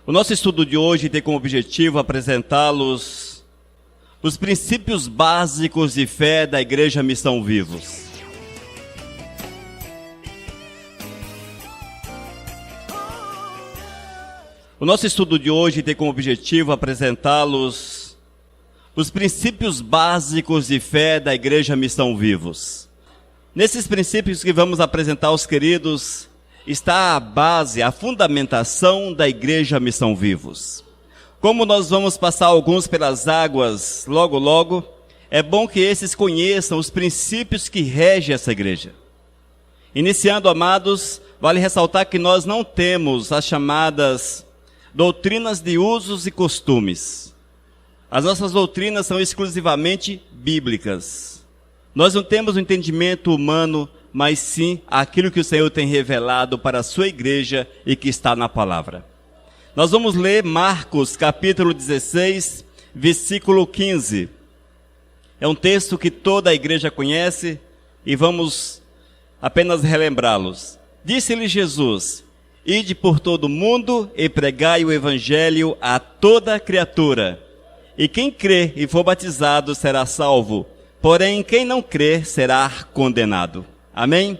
O nosso estudo de hoje tem como objetivo apresentá-los os princípios básicos de fé da Igreja Missão Vivos. O nosso estudo de hoje tem como objetivo apresentá-los os princípios básicos de fé da Igreja Missão Vivos. Nesses princípios que vamos apresentar aos queridos, está a base, a fundamentação da Igreja Missão Vivos. Como nós vamos passar alguns pelas águas logo, é bom que esses conheçam os princípios que regem essa igreja. Iniciando, amados, vale ressaltar que nós não temos as chamadas doutrinas de usos e costumes. As nossas doutrinas são exclusivamente bíblicas. Nós não temos um entendimento humano, mas sim aquilo que o Senhor tem revelado para a sua igreja e que está na palavra. Nós vamos ler Marcos capítulo 16, versículo 15. É um texto que toda a igreja conhece e vamos apenas relembrá-los. Disse-lhe Jesus: ide por todo o mundo e pregai o evangelho a toda criatura. E quem crer e for batizado será salvo, porém quem não crer será condenado. Amém?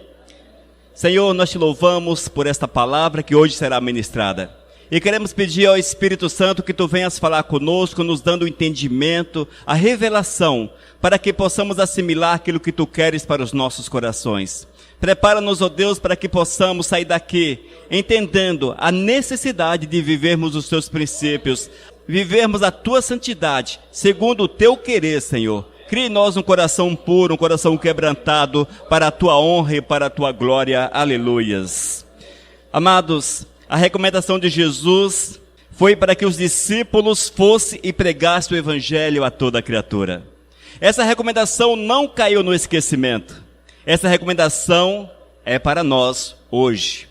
Senhor, nós te louvamos por esta palavra que hoje será ministrada. E queremos pedir ao Espírito Santo que tu venhas falar conosco, nos dando o entendimento, a revelação, para que possamos assimilar aquilo que tu queres para os nossos corações. Prepara-nos, ó Deus, para que possamos sair daqui entendendo a necessidade de vivermos os teus princípios, vivermos a tua santidade, segundo o teu querer, Senhor. Crie em nós um coração puro, um coração quebrantado, para a tua honra e para a tua glória. Aleluias. Amados, a recomendação de Jesus foi para que os discípulos fossem e pregassem o evangelho a toda criatura. Essa recomendação não caiu no esquecimento. Essa recomendação é para nós hoje.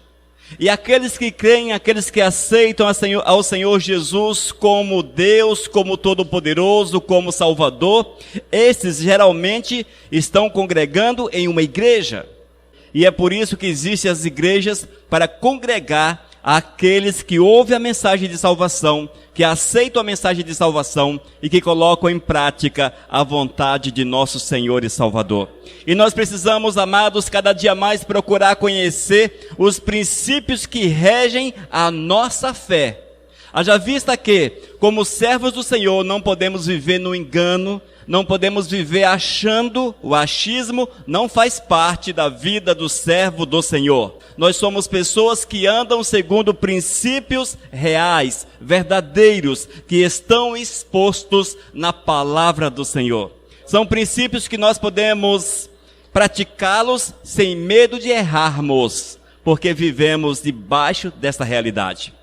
E aqueles que creem, aqueles que aceitam ao Senhor Jesus como Deus, como Todo-Poderoso, como Salvador, esses geralmente estão congregando em uma igreja. E é por isso que existem as igrejas para congregar aqueles que ouvem a mensagem de salvação, que aceitam a mensagem de salvação e que colocam em prática a vontade de nosso Senhor e Salvador. E nós precisamos, amados, cada dia mais procurar conhecer os princípios que regem a nossa fé. Haja vista que, como servos do Senhor, não podemos viver no engano, não podemos viver achando, o achismo não faz parte da vida do servo do Senhor. Nós somos pessoas que andam segundo princípios reais, verdadeiros, que estão expostos na palavra do Senhor. São princípios que nós podemos praticá-los sem medo de errarmos, porque vivemos debaixo dessa realidade.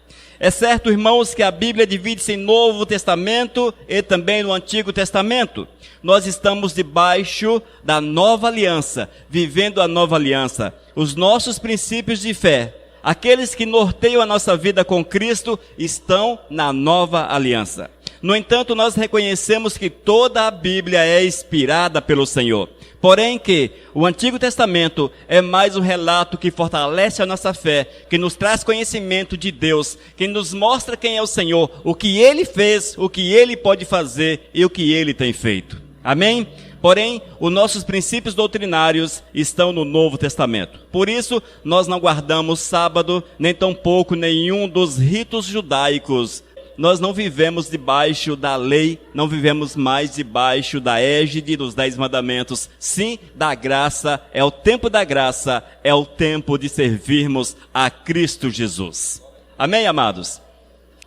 É certo, irmãos, que a Bíblia divide-se em Novo Testamento e também no Antigo Testamento. Nós estamos debaixo da nova aliança, vivendo a nova aliança. Os nossos princípios de fé, aqueles que norteiam a nossa vida com Cristo, estão na nova aliança. No entanto, nós reconhecemos que toda a Bíblia é inspirada pelo Senhor. Porém que o Antigo Testamento é mais um relato que fortalece a nossa fé, que nos traz conhecimento de Deus, que nos mostra quem é o Senhor, o que Ele fez, o que Ele pode fazer e o que Ele tem feito. Amém? Porém, os nossos princípios doutrinários estão no Novo Testamento. Por isso, nós não guardamos sábado, nem tampouco nenhum dos ritos judaicos. Nós não vivemos debaixo da lei, não vivemos mais debaixo da égide dos 10 mandamentos. Sim, da graça, é o tempo da graça, é o tempo de servirmos a Cristo Jesus. Amém, amados?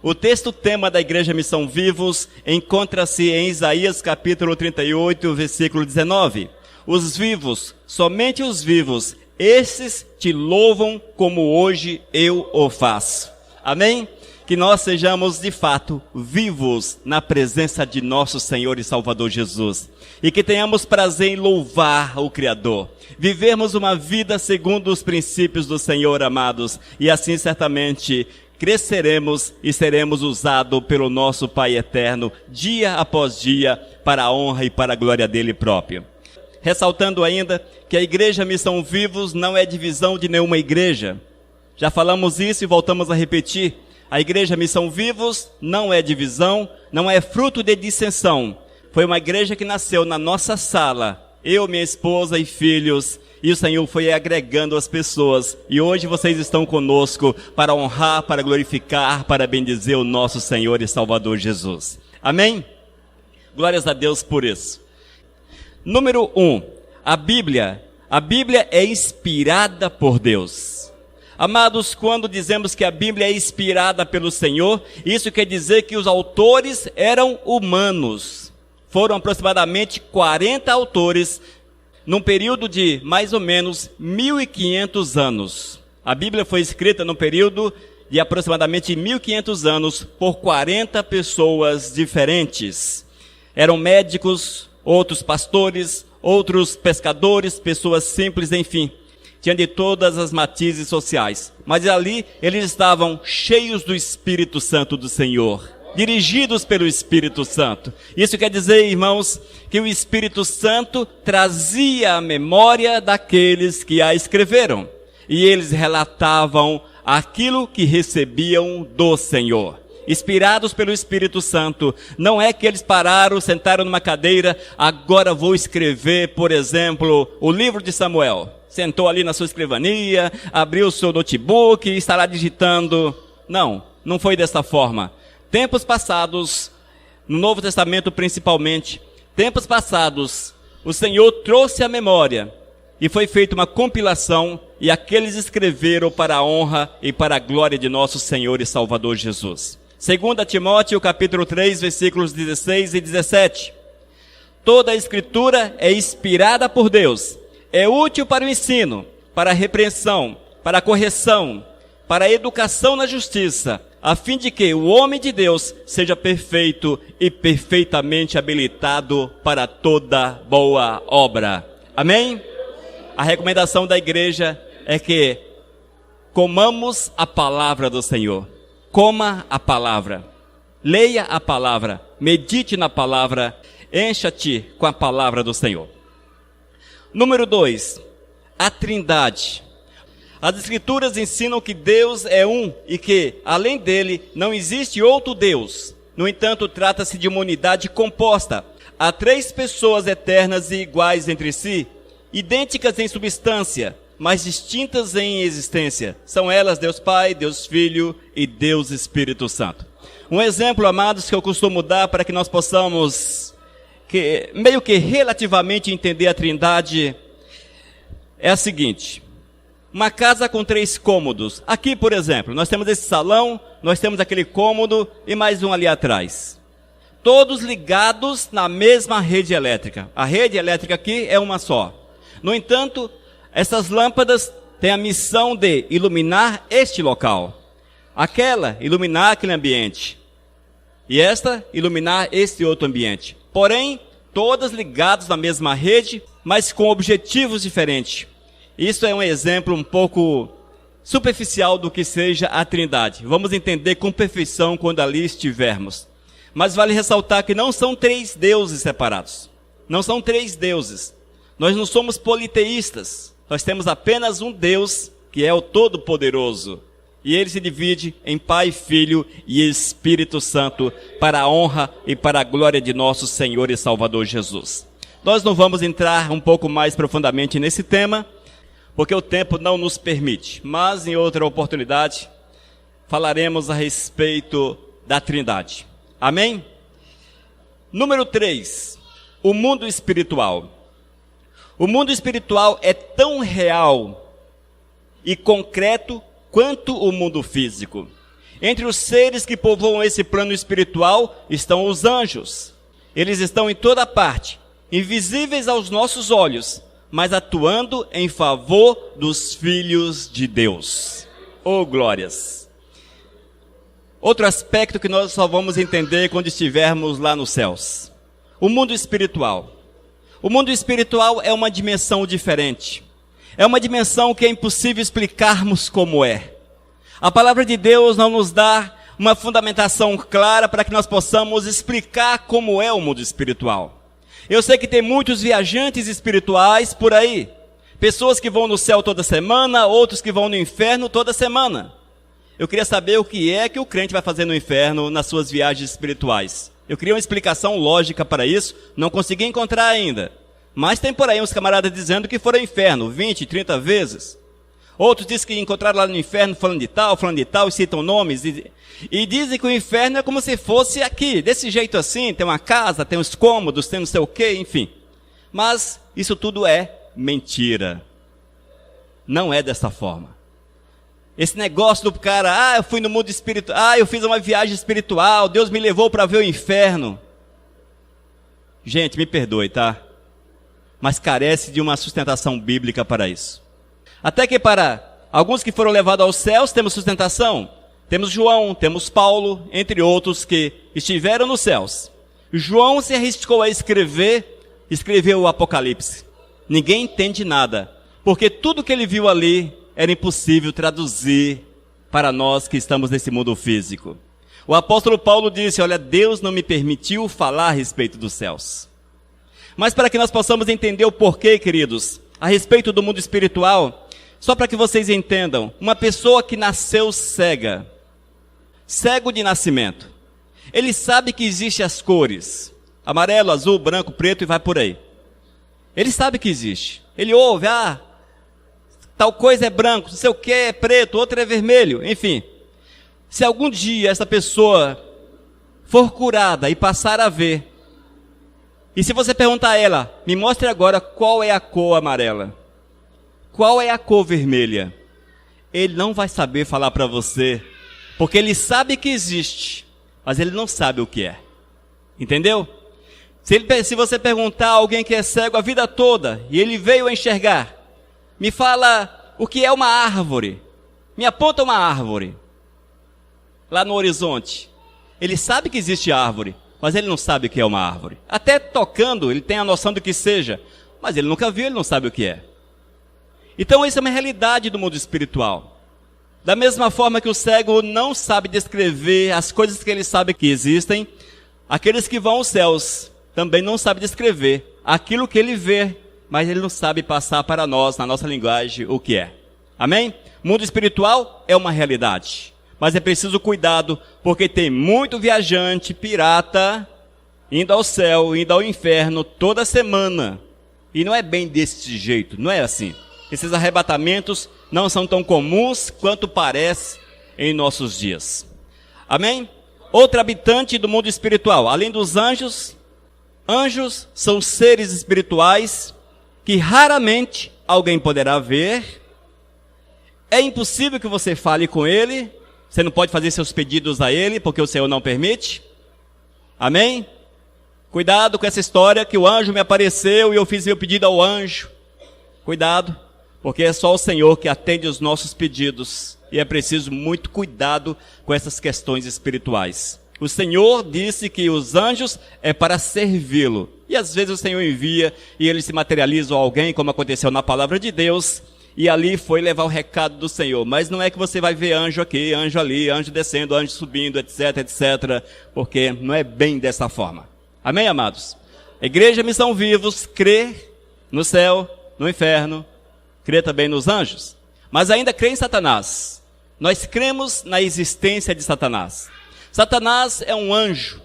O texto tema da Igreja Missão Vivos encontra-se em Isaías capítulo 38, versículo 19. Os vivos, somente os vivos, esses te louvam como hoje eu o faço. Amém? Que nós sejamos de fato vivos na presença de nosso Senhor e Salvador Jesus. E que tenhamos prazer em louvar o Criador. Vivermos uma vida segundo os princípios do Senhor, amados. E assim certamente cresceremos e seremos usados pelo nosso Pai eterno, dia após dia, para a honra e para a glória dele próprio. Ressaltando ainda que a Igreja Missão Vivos não é divisão de nenhuma igreja. Já falamos isso e voltamos a repetir. A Igreja Missão Vivos não é divisão, não é fruto de dissensão. Foi uma igreja que nasceu na nossa sala, eu, minha esposa e filhos, e o Senhor foi agregando as pessoas. E hoje vocês estão conosco para honrar, para glorificar, para bendizer o nosso Senhor e Salvador Jesus. Amém? Glórias a Deus por isso. Número 1, a Bíblia. A Bíblia é inspirada por Deus. Amados, quando dizemos que a Bíblia é inspirada pelo Senhor, isso quer dizer que os autores eram humanos. Foram aproximadamente 40 autores, num período de mais ou menos 1.500 anos. A Bíblia foi escrita num período de aproximadamente 1.500 anos por 40 pessoas diferentes. Eram médicos, outros pastores, outros pescadores, pessoas simples, enfim. Tinha de todas as matizes sociais. Mas ali eles estavam cheios do Espírito Santo do Senhor, dirigidos pelo Espírito Santo. Isso quer dizer, irmãos, que o Espírito Santo trazia a memória daqueles que a escreveram. E eles relatavam aquilo que recebiam do Senhor. Inspirados pelo Espírito Santo, não é que eles pararam, sentaram numa cadeira, agora vou escrever, por exemplo, o livro de Samuel. Sentou ali na sua escrivania, abriu o seu notebook e está lá digitando. Não, não foi dessa forma. Tempos passados, no Novo Testamento principalmente, tempos passados, o Senhor trouxe a memória e foi feita uma compilação e aqueles escreveram para a honra e para a glória de nosso Senhor e Salvador Jesus. 2 Timóteo capítulo 3, versículos 16 e 17. Toda a Escritura é inspirada por Deus, é útil para o ensino, para a repreensão, para a correção, para a educação na justiça, a fim de que o homem de Deus seja perfeito e perfeitamente habilitado para toda boa obra. Amém? A recomendação da igreja é que comamos a palavra do Senhor. Coma a palavra, leia a palavra, medite na palavra, encha-te com a palavra do Senhor. Número 2, a Trindade. As Escrituras ensinam que Deus é um e que, além dele, não existe outro Deus. No entanto, trata-se de uma unidade composta. Há 3 pessoas eternas e iguais entre si, idênticas em substância, mas distintas em existência. São elas Deus Pai, Deus Filho e Deus Espírito Santo. Um exemplo, amados, que eu costumo dar para que nós possamos meio que relativamente entender a Trindade é a seguinte. Uma casa com 3 cômodos. Aqui, por exemplo, nós temos esse salão, nós temos aquele cômodo e mais um ali atrás. Todos ligados na mesma rede elétrica. A rede elétrica aqui é uma só. No entanto, essas lâmpadas têm a missão de iluminar este local. Aquela, iluminar aquele ambiente. E esta, iluminar este outro ambiente. Porém, todas ligadas na mesma rede, mas com objetivos diferentes. Isso é um exemplo um pouco superficial do que seja a Trindade. Vamos entender com perfeição quando ali estivermos. Mas vale ressaltar que não são 3 deuses separados. Não são 3 deuses. Nós não somos politeístas. Nós temos apenas um Deus, que é o Todo-Poderoso. E ele se divide em Pai, Filho e Espírito Santo, para a honra e para a glória de nosso Senhor e Salvador Jesus. Nós não vamos entrar um pouco mais profundamente nesse tema, porque o tempo não nos permite. Mas em outra oportunidade, falaremos a respeito da Trindade. Amém? Número 3, o mundo espiritual. O mundo espiritual é tão real e concreto quanto o mundo físico. Entre os seres que povoam esse plano espiritual estão os anjos. Eles estão em toda parte, invisíveis aos nossos olhos, mas atuando em favor dos filhos de Deus. Oh, glórias! Outro aspecto que nós só vamos entender quando estivermos lá nos céus. O mundo espiritual. O mundo espiritual é uma dimensão diferente. É uma dimensão que é impossível explicarmos como é. A palavra de Deus não nos dá uma fundamentação clara para que nós possamos explicar como é o mundo espiritual. Eu sei que tem muitos viajantes espirituais por aí. Pessoas que vão no céu toda semana, outros que vão no inferno toda semana. Eu queria saber o que é que o crente vai fazer no inferno nas suas viagens espirituais. Eu queria uma explicação lógica para isso, não consegui encontrar ainda. Mas tem por aí uns camaradas dizendo que foram ao inferno 20, 30 vezes. Outros dizem que encontraram lá no inferno falando de tal, e citam nomes. E dizem que o inferno é como se fosse aqui, desse jeito assim, tem uma casa, tem uns cômodos, tem não sei o quê, enfim. Mas isso tudo é mentira. Não é dessa forma. Esse negócio do cara, eu fui no mundo espiritual, eu fiz uma viagem espiritual, Deus me levou para ver o inferno. Gente, me perdoe, tá? Mas carece de uma sustentação bíblica para isso. Até que para alguns que foram levados aos céus, temos sustentação. Temos João, temos Paulo, entre outros que estiveram nos céus. João se arriscou a escreveu o Apocalipse. Ninguém entende nada, porque tudo que ele viu ali era impossível traduzir para nós que estamos nesse mundo físico. O apóstolo Paulo disse, olha, Deus não me permitiu falar a respeito dos céus. Mas para que nós possamos entender o porquê, queridos, a respeito do mundo espiritual, só para que vocês entendam, uma pessoa que nasceu cego de nascimento, ele sabe que existem as cores, amarelo, azul, branco, preto e vai por aí. Ele sabe que existe. Ele ouve, tal coisa é branco, não sei o que é preto, outro é vermelho, enfim. Se algum dia essa pessoa for curada e passar a ver, e se você perguntar a ela, me mostre agora qual é a cor amarela, qual é a cor vermelha, ele não vai saber falar para você, porque ele sabe que existe, mas ele não sabe o que é. Entendeu? Se você perguntar a alguém que é cego a vida toda, e ele veio a enxergar, me fala o que é uma árvore. Me aponta uma árvore. Lá no horizonte. Ele sabe que existe árvore, mas ele não sabe o que é uma árvore. Até tocando, ele tem a noção do que seja, mas ele nunca viu, ele não sabe o que é. Então isso é uma realidade do mundo espiritual. Da mesma forma que o cego não sabe descrever as coisas que ele sabe que existem, aqueles que vão aos céus também não sabem descrever aquilo que ele vê, mas ele não sabe passar para nós, na nossa linguagem, o que é. Amém? Mundo espiritual é uma realidade, mas é preciso cuidado, porque tem muito viajante, pirata, indo ao céu, indo ao inferno toda semana. E não é bem desse jeito, não é assim. Esses arrebatamentos não são tão comuns quanto parece em nossos dias. Amém? Outro habitante do mundo espiritual, além dos anjos, anjos são seres espirituais que raramente alguém poderá ver. É impossível que você fale com ele. Você não pode fazer seus pedidos a ele, porque o Senhor não permite. Amém? Cuidado com essa história que o anjo me apareceu e eu fiz meu pedido ao anjo. Cuidado, porque é só o Senhor que atende os nossos pedidos. E é preciso muito cuidado com essas questões espirituais. O Senhor disse que os anjos é para servi-lo. E às vezes o Senhor envia e eles se materializam a alguém, como aconteceu na palavra de Deus. E ali foi levar o recado do Senhor. Mas não é que você vai ver anjo aqui, anjo ali, anjo descendo, anjo subindo, etc, etc. Porque não é bem dessa forma. Amém, amados? A Igreja Missão Vivos crê no céu, no inferno, crê também nos anjos. Mas ainda crê em Satanás. Nós cremos na existência de Satanás. Satanás é um anjo.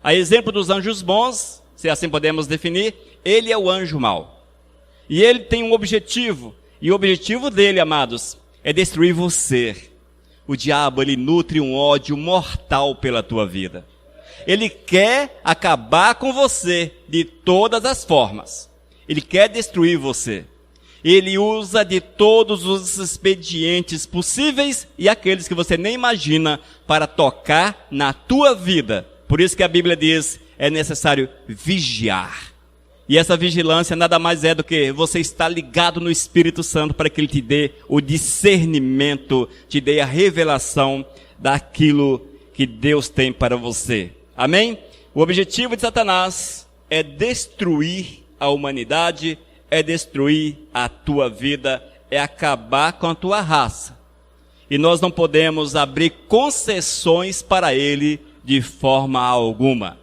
A exemplo dos anjos bons, se assim podemos definir, ele é o anjo mau. E ele tem um objetivo. E o objetivo dele, amados, é destruir você. O diabo, ele nutre um ódio mortal pela tua vida. Ele quer acabar com você de todas as formas. Ele quer destruir você. Ele usa de todos os expedientes possíveis e aqueles que você nem imagina para tocar na tua vida. Por isso que a Bíblia diz, é necessário vigiar. E essa vigilância nada mais é do que você estar ligado no Espírito Santo para que ele te dê o discernimento, te dê a revelação daquilo que Deus tem para você. Amém? O objetivo de Satanás é destruir a humanidade, é destruir a tua vida, é acabar com a tua raça. E nós não podemos abrir concessões para ele de forma alguma.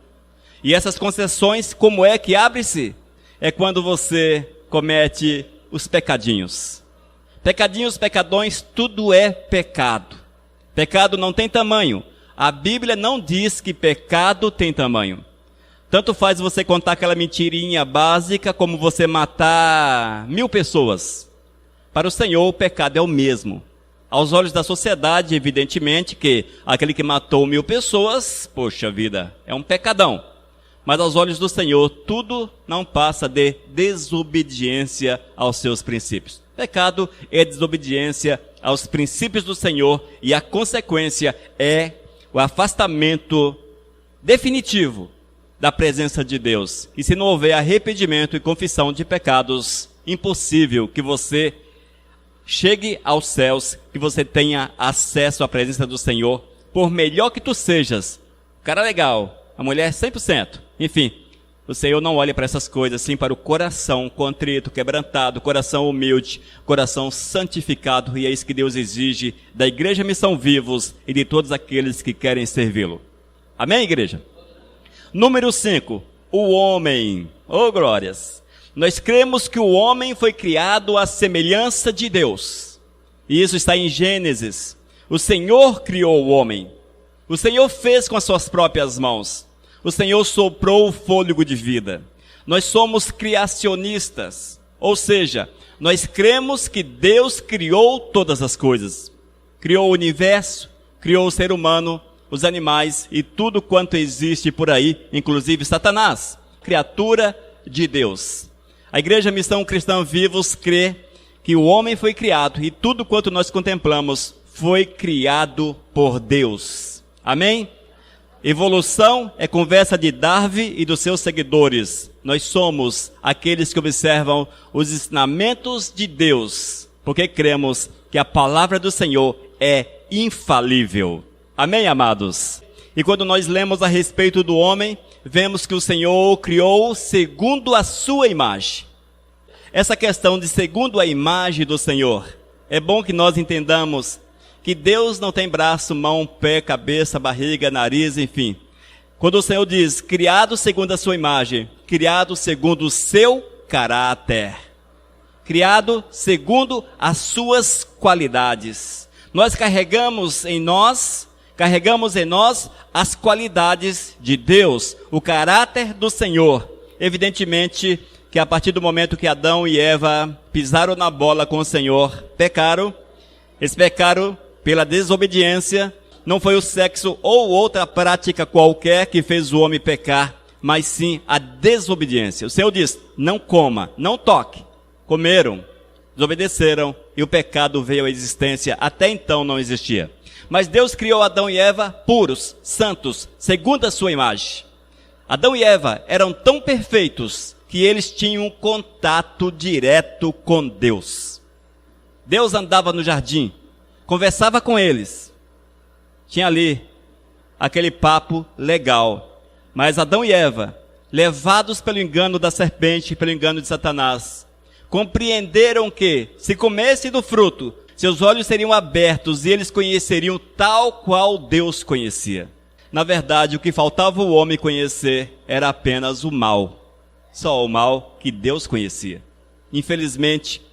E essas concessões, como é que abre-se? É quando você comete os pecadinhos. Pecadinhos, pecadões, tudo é pecado. Pecado não tem tamanho. A Bíblia não diz que pecado tem tamanho. Tanto faz você contar aquela mentirinha básica como você matar 1000 pessoas. Para o Senhor, o pecado é o mesmo. Aos olhos da sociedade, evidentemente que aquele que matou 1000 pessoas, poxa vida, é um pecadão. Mas aos olhos do Senhor, tudo não passa de desobediência aos seus princípios. Pecado é desobediência aos princípios do Senhor e a consequência é o afastamento definitivo da presença de Deus. E se não houver arrependimento e confissão de pecados, impossível que você chegue aos céus, que você tenha acesso à presença do Senhor, por melhor que tu sejas. O cara legal, a mulher 100%. Enfim, o Senhor não olha para essas coisas, sim para o coração contrito, quebrantado, coração humilde, coração santificado. E é isso que Deus exige da Igreja Missão Vivos e de todos aqueles que querem servi-lo. Amém, igreja? Número 5, o homem. Oh, glórias! Nós cremos que o homem foi criado à semelhança de Deus. E isso está em Gênesis. O Senhor criou o homem. O Senhor fez com as suas próprias mãos. O Senhor soprou o fôlego de vida. Nós somos criacionistas. Ou seja, nós cremos que Deus criou todas as coisas. Criou o universo, criou o ser humano, os animais e tudo quanto existe por aí, inclusive Satanás, criatura de Deus. A Igreja Missão Cristã Vivos crê que o homem foi criado e tudo quanto nós contemplamos foi criado por Deus. Amém? Evolução é conversa de Darwin e dos seus seguidores. Nós somos aqueles que observam os ensinamentos de Deus, porque cremos que a palavra do Senhor é infalível. Amém, amados? E quando nós lemos a respeito do homem, vemos que o Senhor criou segundo a sua imagem. Essa questão de segundo a imagem do Senhor, é bom que nós entendamos que Deus não tem braço, mão, pé, cabeça, barriga, nariz, enfim. Quando o Senhor diz, criado segundo a sua imagem, criado segundo o seu caráter, criado segundo as suas qualidades. Nós carregamos em nós as qualidades de Deus, o caráter do Senhor. Evidentemente que a partir do momento que Adão e Eva pisaram na bola com o Senhor, pecaram. Eles pecaram pela desobediência. Não foi o sexo ou outra prática qualquer que fez o homem pecar, mas sim a desobediência. O Senhor diz, não coma, não toque. Comeram, desobedeceram e o pecado veio à existência. Até então não existia. Mas Deus criou Adão e Eva puros, santos, segundo a sua imagem. Adão e Eva eram tão perfeitos que eles tinham um contato direto com Deus. Deus andava no jardim, conversava com eles. Tinha ali aquele papo legal. Mas Adão e Eva, levados pelo engano da serpente, pelo engano de Satanás, compreenderam que, se comessem do fruto, seus olhos seriam abertos e eles conheceriam tal qual Deus conhecia. Na verdade, o que faltava o homem conhecer era apenas o mal. Só o mal que Deus conhecia. Infelizmente,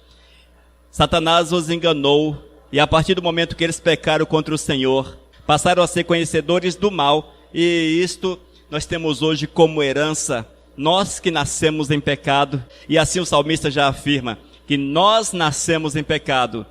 Satanás os enganou e a partir do momento que eles pecaram contra o Senhor, passaram a ser conhecedores do mal e isto nós temos hoje como herança, nós que nascemos em pecado, e assim o salmista já afirma que nós nascemos em pecado.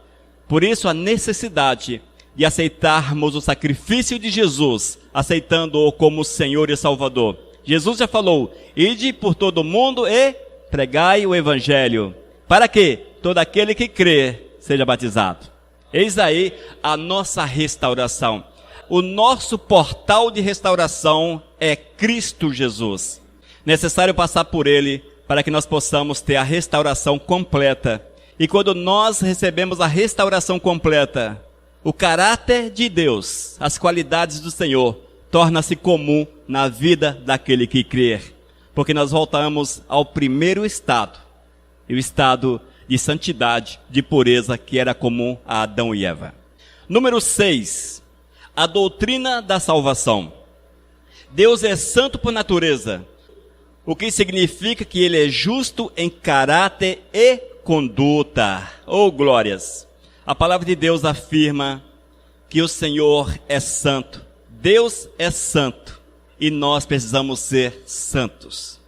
Por isso a necessidade de aceitarmos o sacrifício de Jesus, aceitando-o como Senhor e Salvador. Jesus já falou, ide por todo o mundo e pregai o Evangelho, para que todo aquele que crê seja batizado. Eis aí a nossa restauração. O nosso portal de restauração é Cristo Jesus. Necessário passar por Ele para que nós possamos ter a restauração completa. E quando nós recebemos a restauração completa, o caráter de Deus, as qualidades do Senhor, torna-se comum na vida daquele que crer. Porque nós voltamos ao primeiro estado, e o estado de santidade, de pureza que era comum a Adão e Eva. Número 6, a doutrina da salvação. Deus é santo por natureza, o que significa que Ele é justo em caráter e conduta. Oh, glórias! A palavra de Deus afirma que o Senhor é santo. Deus é santo e nós precisamos ser santos.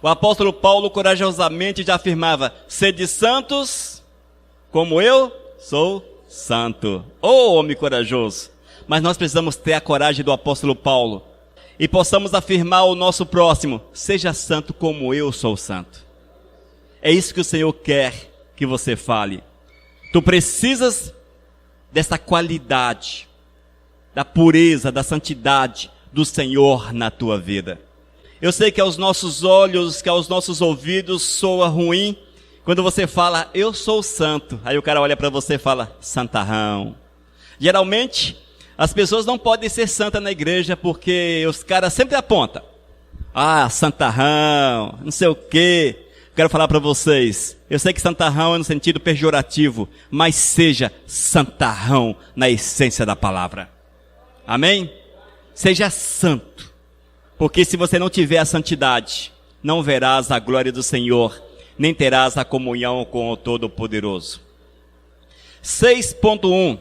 O apóstolo Paulo corajosamente já afirmava: sede santos como eu sou santo. Oh, homem corajoso! Mas nós precisamos ter a coragem do apóstolo Paulo e possamos afirmar ao nosso próximo: seja santo como eu sou santo. É isso que o Senhor quer que você fale. Tu precisas dessa qualidade, da pureza, da santidade do Senhor na tua vida. Eu sei que aos nossos olhos, que aos nossos ouvidos soa ruim quando você fala: eu sou santo. Aí o cara olha para você e fala: santarrão. Geralmente as pessoas não podem ser santas na igreja porque os caras sempre apontam: ah, santarrão, não sei o quê. Quero falar para vocês, eu sei que santarrão é no sentido pejorativo, mas seja santarrão na essência da palavra. Amém? Seja santo, porque se você não tiver a santidade, não verás a glória do Senhor, nem terás a comunhão com o Todo-Poderoso. 6.1.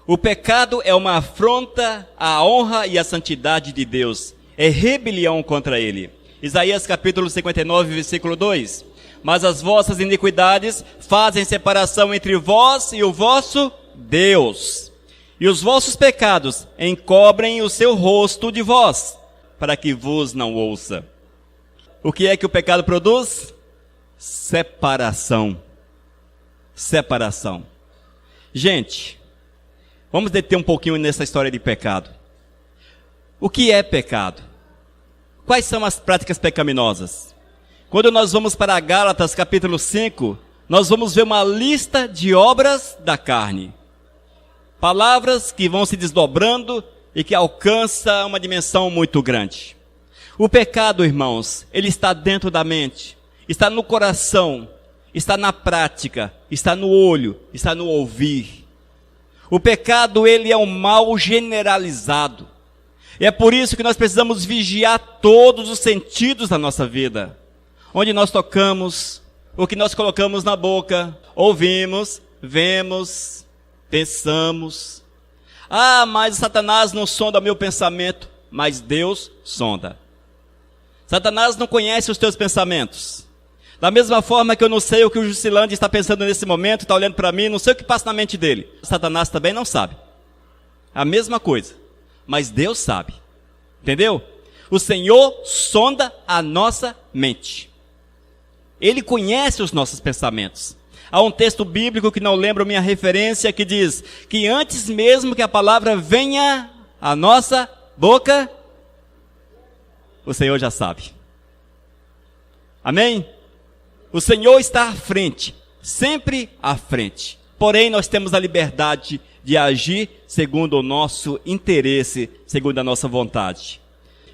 O pecado é uma afronta à honra e à santidade de Deus, é rebelião contra Ele. Isaías capítulo 59, versículo 2. Mas as vossas iniquidades fazem separação entre vós e o vosso Deus. E os vossos pecados encobrem o seu rosto de vós, para que vos não ouça. O que é que o pecado produz? Separação. Separação. Gente, vamos deter um pouquinho nessa história de pecado. O que é pecado? Quais são as práticas pecaminosas? Quando nós vamos para Gálatas capítulo 5, nós vamos ver uma lista de obras da carne. Palavras que vão se desdobrando e que alcançam uma dimensão muito grande. O pecado, irmãos, ele está dentro da mente, está no coração, está na prática, está no olho, está no ouvir. O pecado, ele é um mal generalizado. E é por isso que nós precisamos vigiar todos os sentidos da nossa vida. Onde nós tocamos, o que nós colocamos na boca, ouvimos, vemos, pensamos. Ah, mas Satanás não sonda meu pensamento, mas Deus sonda. Satanás não conhece os teus pensamentos. Da mesma forma que eu não sei o que o Jusilândia está pensando nesse momento, está olhando para mim, não sei o que passa na mente dele. Satanás também não sabe. A mesma coisa. Mas Deus sabe. Entendeu? O Senhor sonda a nossa mente. Ele conhece os nossos pensamentos. Há um texto bíblico que não lembro minha referência, que diz que antes mesmo que a palavra venha à nossa boca, o Senhor já sabe. Amém? O Senhor está à frente, sempre à frente. Porém, nós temos a liberdade de agir segundo o nosso interesse, segundo a nossa vontade.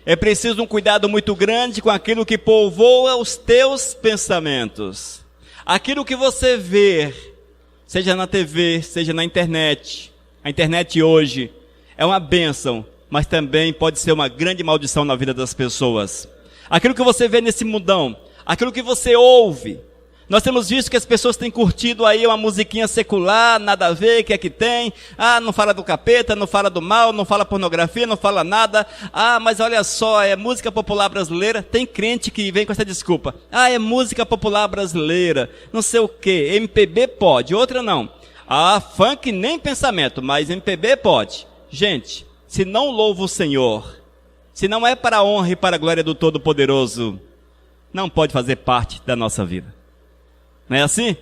É preciso um cuidado muito grande com aquilo que povoa os teus pensamentos. Aquilo que você vê, seja na TV, seja na internet. A internet hoje é uma bênção, mas também pode ser uma grande maldição na vida das pessoas. Aquilo que você vê nesse mundão, aquilo que você ouve. Nós temos visto que as pessoas têm curtido aí uma musiquinha secular, nada a ver, que é que tem. Ah, não fala do capeta, não fala do mal, não fala pornografia, não fala nada. Ah, mas olha só, é música popular brasileira. Tem crente que vem com essa desculpa. Ah, é música popular brasileira, não sei o quê. MPB pode, outra não. Ah, funk nem pensamento, mas MPB pode. Gente, se não louva o Senhor, se não é para a honra e para a glória do Todo-Poderoso, não pode fazer parte da nossa vida. Não é assim?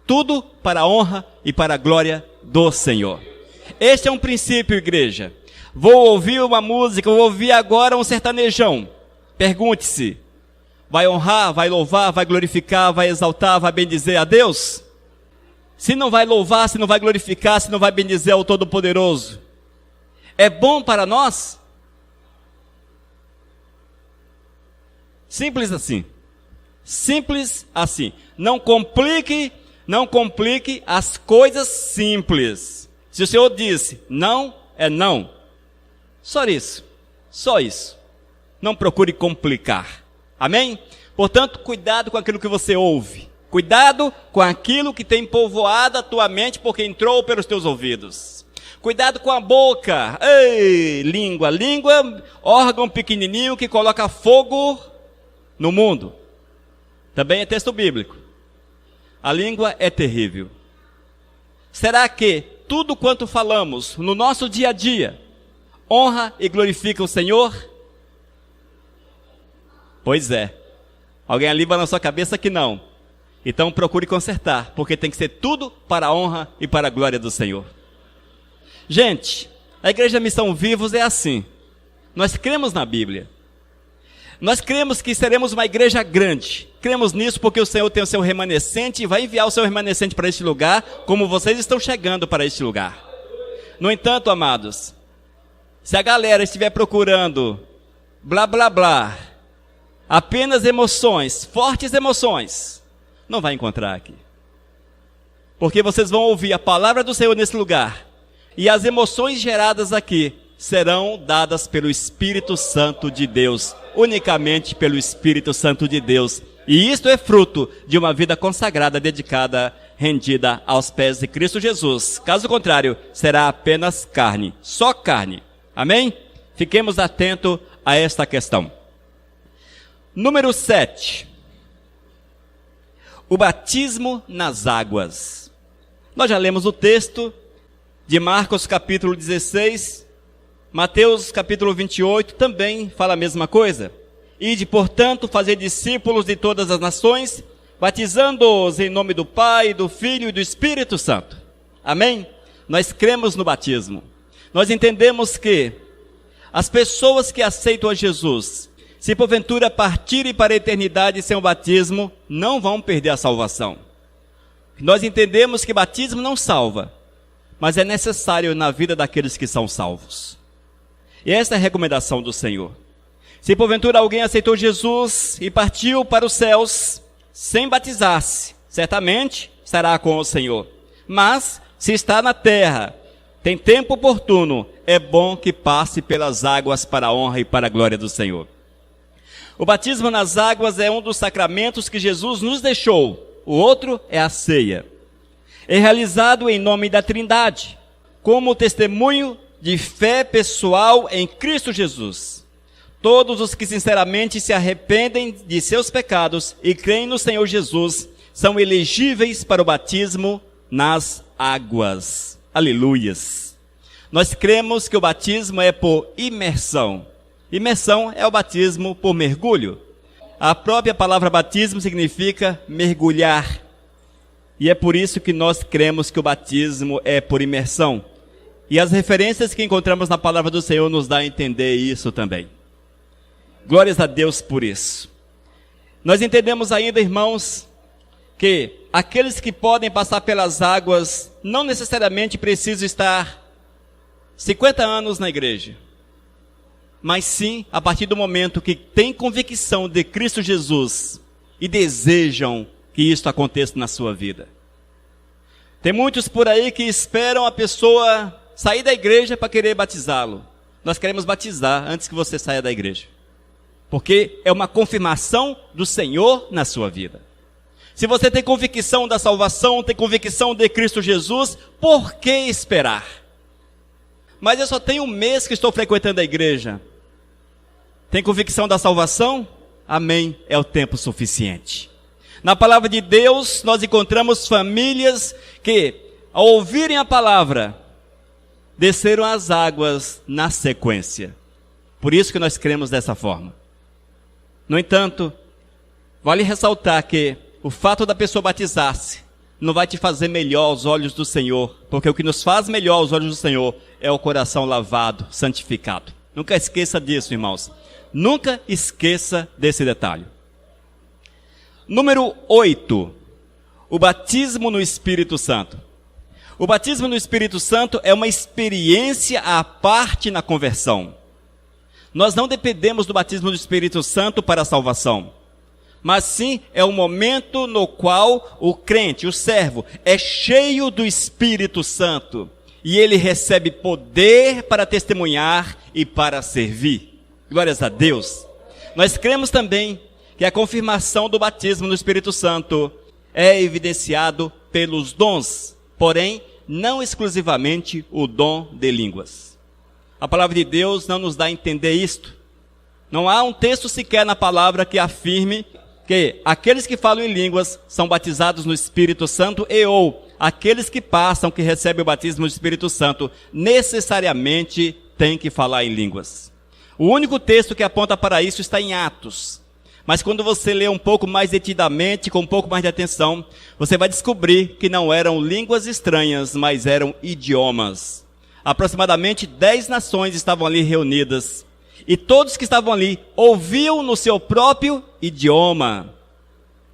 Tudo para a honra e para a glória do Senhor. Este é um princípio, igreja. Vou ouvir uma música, vou ouvir agora um sertanejão. Pergunte-se, vai honrar, vai louvar, vai glorificar, vai exaltar, vai bendizer a Deus? Se não vai louvar, se não vai glorificar, se não vai bendizer ao Todo-Poderoso, é bom para nós? Simples assim. Simples assim. Não complique as coisas simples. Se o Senhor disse não, é não. Só isso. Só isso. Não procure complicar. Amém? Portanto, cuidado com aquilo que você ouve. Cuidado com aquilo que tem povoado a tua mente porque entrou pelos teus ouvidos. Cuidado com a boca. Ei, língua. Língua, órgão pequenininho que coloca fogo no mundo. Também é texto bíblico. A língua é terrível. Será que tudo quanto falamos no nosso dia a dia honra e glorifica o Senhor? Pois é. Alguém ali balançou a cabeça que não. Então procure consertar, porque tem que ser tudo para a honra e para a glória do Senhor. Gente, a Igreja Missão Vivos é assim. Nós cremos na Bíblia. Nós cremos que seremos uma igreja grande. Cremos nisso porque o Senhor tem o seu remanescente e vai enviar o seu remanescente para este lugar, como vocês estão chegando para este lugar. No entanto, amados, se a galera estiver procurando blá blá blá, apenas emoções, fortes emoções, não vai encontrar aqui. Porque vocês vão ouvir a palavra do Senhor nesse lugar. E as emoções geradas aqui serão dadas pelo Espírito Santo de Deus. Unicamente pelo Espírito Santo de Deus. E isto é fruto de uma vida consagrada, dedicada, rendida aos pés de Cristo Jesus. Caso contrário, será apenas carne. Só carne. Amém? Fiquemos atentos a esta questão. Número 7. O batismo nas águas. Nós já lemos o texto de Marcos capítulo 16, Mateus capítulo 28 também fala a mesma coisa. Ide, portanto, fazer discípulos de todas as nações, batizando-os em nome do Pai, do Filho e do Espírito Santo. Amém? Nós cremos no batismo. Nós entendemos que as pessoas que aceitam a Jesus, se porventura partirem para a eternidade sem o batismo, não vão perder a salvação. Nós entendemos que batismo não salva, mas é necessário na vida daqueles que são salvos. E esta é a recomendação do Senhor. Se porventura alguém aceitou Jesus e partiu para os céus sem batizar-se, certamente estará com o Senhor. Mas, se está na terra, tem tempo oportuno, é bom que passe pelas águas para a honra e para a glória do Senhor. O batismo nas águas é um dos sacramentos que Jesus nos deixou. O outro é a ceia. É realizado em nome da Trindade, como testemunho de fé pessoal em Cristo Jesus. Todos os que sinceramente se arrependem de seus pecados e creem no Senhor Jesus são elegíveis para o batismo nas águas. Aleluias! Nós cremos que o batismo é por imersão. Imersão é o batismo por mergulho. A própria palavra batismo significa mergulhar. E é por isso que nós cremos que o batismo é por imersão. E as referências que encontramos na palavra do Senhor nos dá a entender isso também. Glórias a Deus por isso. Nós entendemos ainda, irmãos, que aqueles que podem passar pelas águas não necessariamente precisam estar 50 anos na igreja. Mas sim, a partir do momento que têm convicção de Cristo Jesus e desejam que isso aconteça na sua vida. Tem muitos por aí que esperam a pessoa sair da igreja para querer batizá-lo. Nós queremos batizar antes que você saia da igreja. Porque é uma confirmação do Senhor na sua vida. Se você tem convicção da salvação, tem convicção de Cristo Jesus, por que esperar? Mas eu só tenho um mês que estou frequentando a igreja. Tem convicção da salvação? Amém, é o tempo suficiente. Na palavra de Deus, nós encontramos famílias que, ao ouvirem a palavra, desceram as águas na sequência. Por isso que nós cremos dessa forma. No entanto, vale ressaltar que o fato da pessoa batizar-se não vai te fazer melhor aos olhos do Senhor, porque o que nos faz melhor aos olhos do Senhor é o coração lavado, santificado. Nunca esqueça disso, irmãos. Nunca esqueça desse detalhe. Número 8. O batismo no Espírito Santo. O batismo no Espírito Santo é uma experiência à parte na conversão. Nós não dependemos do batismo do Espírito Santo para a salvação. Mas sim, é o momento no qual o crente, o servo, é cheio do Espírito Santo. E ele recebe poder para testemunhar e para servir. Glórias a Deus. Nós cremos também que a confirmação do batismo no Espírito Santo é evidenciado pelos dons. Porém, não exclusivamente o dom de línguas. A palavra de Deus não nos dá a entender isto. Não há um texto sequer na palavra que afirme que aqueles que falam em línguas são batizados no Espírito Santo ou aqueles que passam, que recebem o batismo do Espírito Santo, necessariamente têm que falar em línguas. O único texto que aponta para isso está em Atos. Mas quando você lê um pouco mais detidamente, com um pouco mais de atenção, você vai descobrir que não eram línguas estranhas, mas eram idiomas. Aproximadamente 10 nações estavam ali reunidas. E todos que estavam ali ouviam no seu próprio idioma.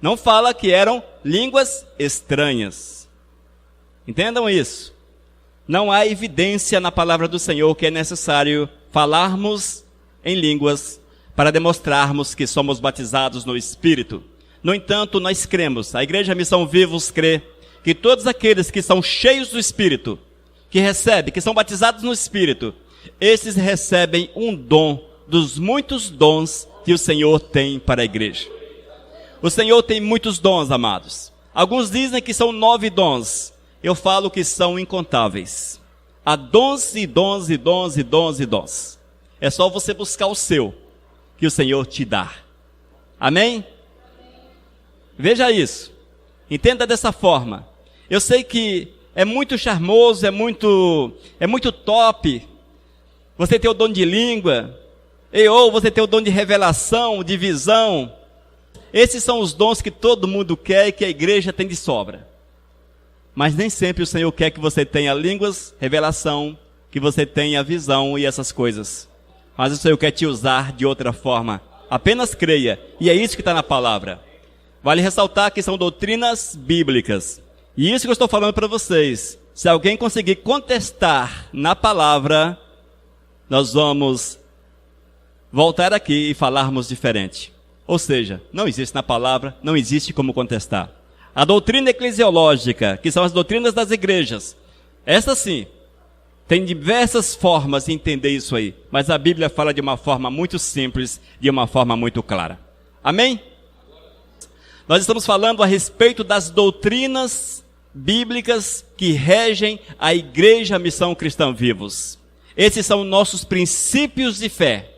Não fala que eram línguas estranhas. Entendam isso. Não há evidência na palavra do Senhor que é necessário falarmos em línguas para demonstrarmos que somos batizados no Espírito. No entanto, nós cremos, a Igreja Missão Vivos crê, que todos aqueles que são cheios do Espírito, que recebem, que são batizados no Espírito, esses recebem um dom dos muitos dons que o Senhor tem para a igreja. O Senhor tem muitos dons, amados. Alguns dizem que são 9 dons. Eu falo que são incontáveis. Há dons e dons e dons e dons e dons. É só você buscar o seu, que o Senhor te dá. Amém? Veja isso. Entenda dessa forma. Eu sei que é muito charmoso, é muito top. Você tem o dom de língua, ou você tem o dom de revelação, de visão. Esses são os dons que todo mundo quer e que a igreja tem de sobra. Mas nem sempre o Senhor quer que você tenha línguas, revelação, que você tenha visão e essas coisas. Mas o Senhor quer te usar de outra forma. Apenas creia. E é isso que está na palavra. Vale ressaltar que são doutrinas bíblicas. E isso que eu estou falando para vocês. Se alguém conseguir contestar na palavra, nós vamos voltar aqui e falarmos diferente. Ou seja, não existe na palavra, não existe como contestar. A doutrina eclesiológica, que são as doutrinas das igrejas, essa sim, tem diversas formas de entender isso aí. Mas a Bíblia fala de uma forma muito simples, de uma forma muito clara. Amém? Nós estamos falando a respeito das doutrinas bíblicas que regem a Igreja Missão Cristã Vivos. Esses são nossos princípios de fé.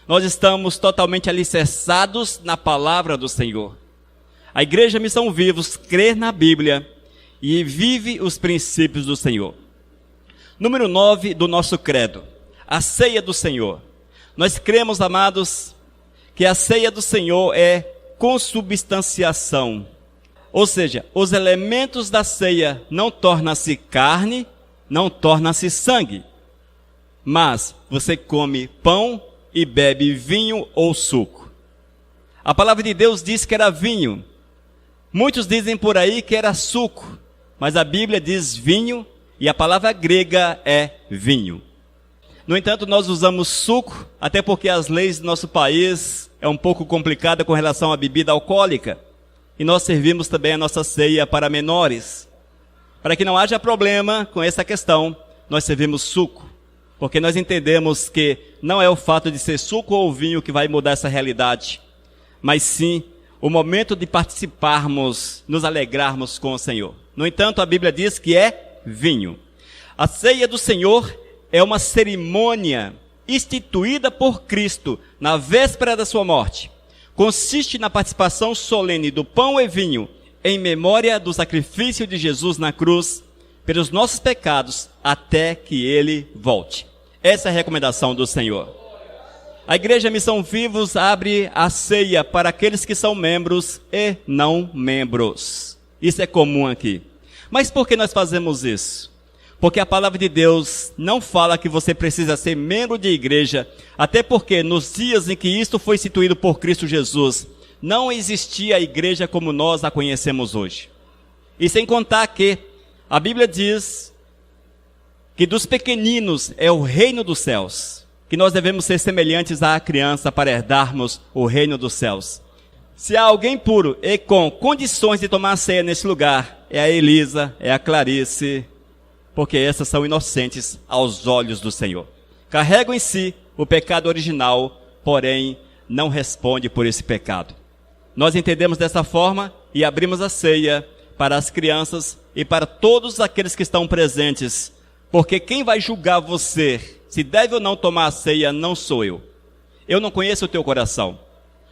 Nós estamos totalmente alicerçados na palavra do Senhor. A Igreja Missão Vivos crê na Bíblia e vive os princípios do Senhor. Número 9 do nosso credo, a ceia do Senhor. Nós cremos, amados, que a ceia do Senhor é consubstanciação. Ou seja, os elementos da ceia não tornam-se carne, não tornam-se sangue. Mas você come pão e bebe vinho ou suco. A palavra de Deus diz que era vinho. Muitos dizem por aí que era suco, mas a Bíblia diz vinho e a palavra grega é vinho. No entanto, nós usamos suco, até porque as leis do nosso país é um pouco complicada com relação à bebida alcoólica. E nós servimos também a nossa ceia para menores. Para que não haja problema com essa questão, nós servimos suco. Porque nós entendemos que não é o fato de ser suco ou vinho que vai mudar essa realidade, mas sim o momento de participarmos, nos alegrarmos com o Senhor. No entanto, a Bíblia diz que é vinho. A ceia do Senhor é uma cerimônia instituída por Cristo na véspera da sua morte. Consiste na participação solene do pão e vinho em memória do sacrifício de Jesus na cruz pelos nossos pecados até que Ele volte. Essa é a recomendação do Senhor. A Igreja Missão Vivos abre a ceia para aqueles que são membros e não membros. Isso é comum aqui. Mas por que nós fazemos isso? Porque a palavra de Deus não fala que você precisa ser membro de igreja, até porque nos dias em que isto foi instituído por Cristo Jesus, não existia a igreja como nós a conhecemos hoje. E sem contar que a Bíblia diz que dos pequeninos é o reino dos céus, que nós devemos ser semelhantes à criança para herdarmos o reino dos céus. Se há alguém puro e com condições de tomar a ceia nesse lugar, é a Elisa, é a Clarice, porque essas são inocentes aos olhos do Senhor. Carregam em si o pecado original, porém não responde por esse pecado. Nós entendemos dessa forma e abrimos a ceia para as crianças e para todos aqueles que estão presentes. Porque quem vai julgar você, se deve ou não tomar a ceia, não sou eu. Eu não conheço o teu coração.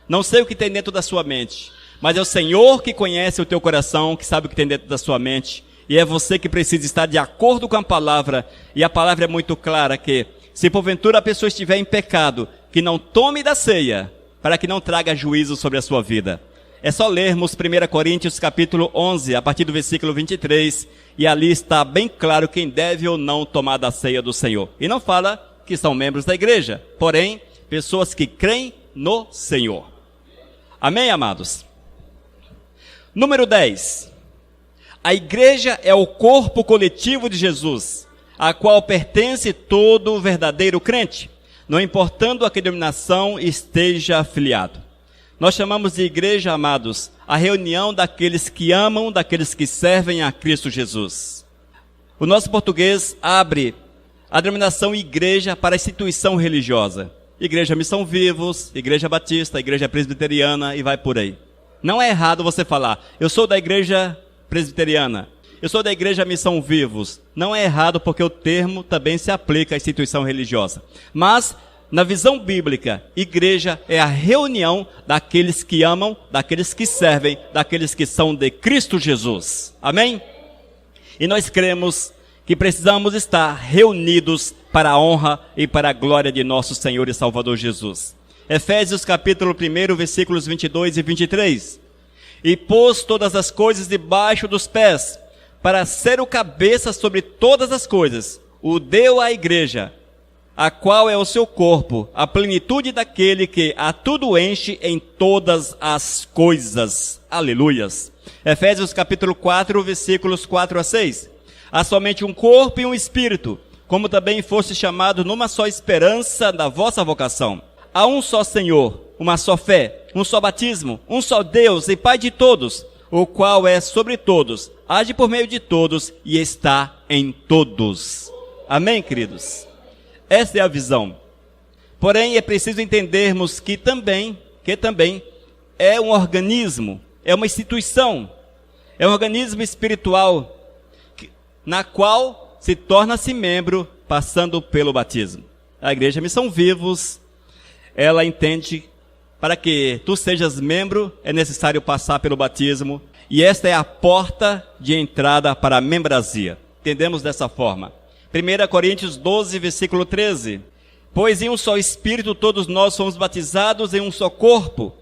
Não sei o que tem dentro da sua mente. Mas é o Senhor que conhece o teu coração, que sabe o que tem dentro da sua mente. E é você que precisa estar de acordo com a palavra. E a palavra é muito clara que, se porventura a pessoa estiver em pecado, que não tome da ceia, para que não traga juízo sobre a sua vida. É só lermos 1 Coríntios capítulo 11, a partir do versículo 23, e ali está bem claro quem deve ou não tomar da ceia do Senhor. E não fala que são membros da igreja, porém, pessoas que creem no Senhor. Amém, amados? Número 10. A igreja é o corpo coletivo de Jesus, a qual pertence todo verdadeiro crente, não importando a que denominação esteja afiliado. Nós chamamos de igreja, amados, a reunião daqueles que amam, daqueles que servem a Cristo Jesus. O nosso português abre a denominação igreja para instituição religiosa. Igreja Missão Vivos, Igreja Batista, Igreja Presbiteriana e vai por aí. Não é errado você falar, eu sou da Igreja Presbiteriana, eu sou da Igreja Missão Vivos. Não é errado porque o termo também se aplica à instituição religiosa. Mas, na visão bíblica, igreja é a reunião daqueles que amam, daqueles que servem, daqueles que são de Cristo Jesus. Amém? E nós cremos que precisamos estar reunidos para a honra e para a glória de nosso Senhor e Salvador Jesus. Efésios capítulo 1, versículos 22 e 23. E pôs todas as coisas debaixo dos pés, para ser o cabeça sobre todas as coisas, o deu à igreja, a qual é o seu corpo, a plenitude daquele que a tudo enche em todas as coisas. Aleluias. Efésios capítulo 4, versículos 4 a 6. Há somente um corpo e um espírito, como também foste chamado numa só esperança da vossa vocação. Há um só Senhor, uma só fé, um só batismo, um só Deus e Pai de todos, o qual é sobre todos, age por meio de todos e está em todos. Amém, queridos? Esta é a visão. Porém, é preciso entendermos que também é um organismo, é uma instituição, é um organismo espiritual, na qual se torna-se membro passando pelo batismo. A Igreja Missão Vivos, ela entende, para que tu sejas membro, é necessário passar pelo batismo, e esta é a porta de entrada para a membrazia. Entendemos dessa forma. 1 Coríntios 12, versículo 13. Pois em um só Espírito todos nós fomos batizados em um só corpo,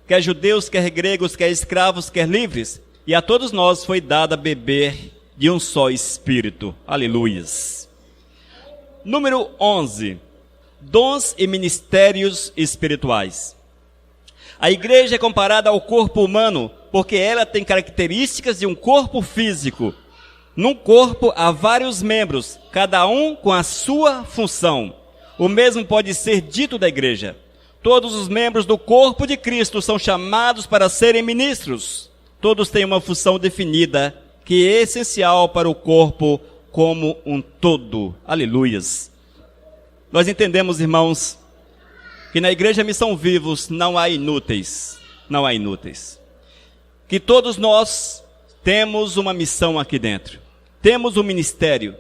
quer judeus, quer gregos, quer escravos, quer livres, e a todos nós foi dado a beber de um só Espírito. Aleluias. Número 11. Dons e ministérios espirituais. A igreja é comparada ao corpo humano, porque ela tem características de um corpo físico. Num corpo há vários membros, cada um com a sua função. O mesmo pode ser dito da igreja. Todos os membros do corpo de Cristo são chamados para serem ministros. Todos têm uma função definida, que é essencial para o corpo como um todo. Aleluias. Nós entendemos, irmãos, que na Igreja Missão Vivos não há inúteis. Não há inúteis. Que todos nós temos uma missão aqui dentro. Temos um ministério.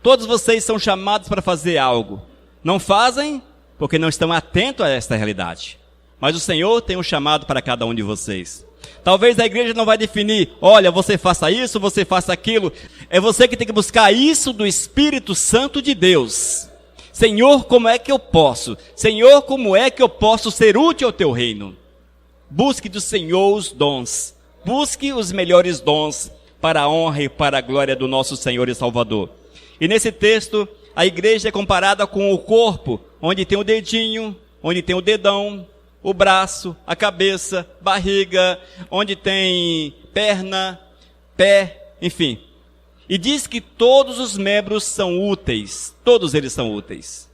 Todos vocês são chamados para fazer algo. Não fazem porque não estão atentos a esta realidade. Mas o Senhor tem um chamado para cada um de vocês. Talvez a igreja não vai definir, olha, você faça isso, você faça aquilo. É você que tem que buscar isso do Espírito Santo de Deus. Senhor, como é que eu posso? Senhor, como é que eu posso ser útil ao teu reino? Busque do Senhor os dons. Busque os melhores dons para a honra e para a glória do nosso Senhor e Salvador. E nesse texto, a igreja é comparada com o corpo, onde tem o dedinho, onde tem o dedão, o braço, a cabeça, barriga, onde tem perna, pé, enfim. E diz que todos os membros são úteis. Todos eles são úteis.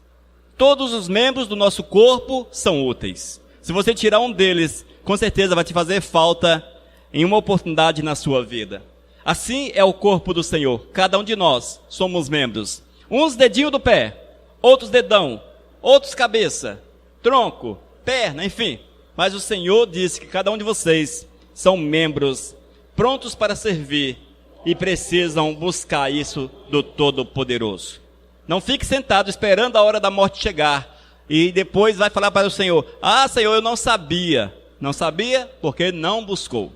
Todos os membros do nosso corpo são úteis. Se você tirar um deles, com certeza vai te fazer falta em uma oportunidade na sua vida. Assim é o corpo do Senhor. Cada um de nós somos membros. Uns dedinho do pé, outros dedão, outros cabeça, tronco, perna, enfim. Mas o Senhor disse que cada um de vocês são membros prontos para servir e precisam buscar isso do Todo-Poderoso. Não fique sentado esperando a hora da morte chegar e depois vai falar para o Senhor: ah, Senhor, eu não sabia. Não sabia porque não buscou.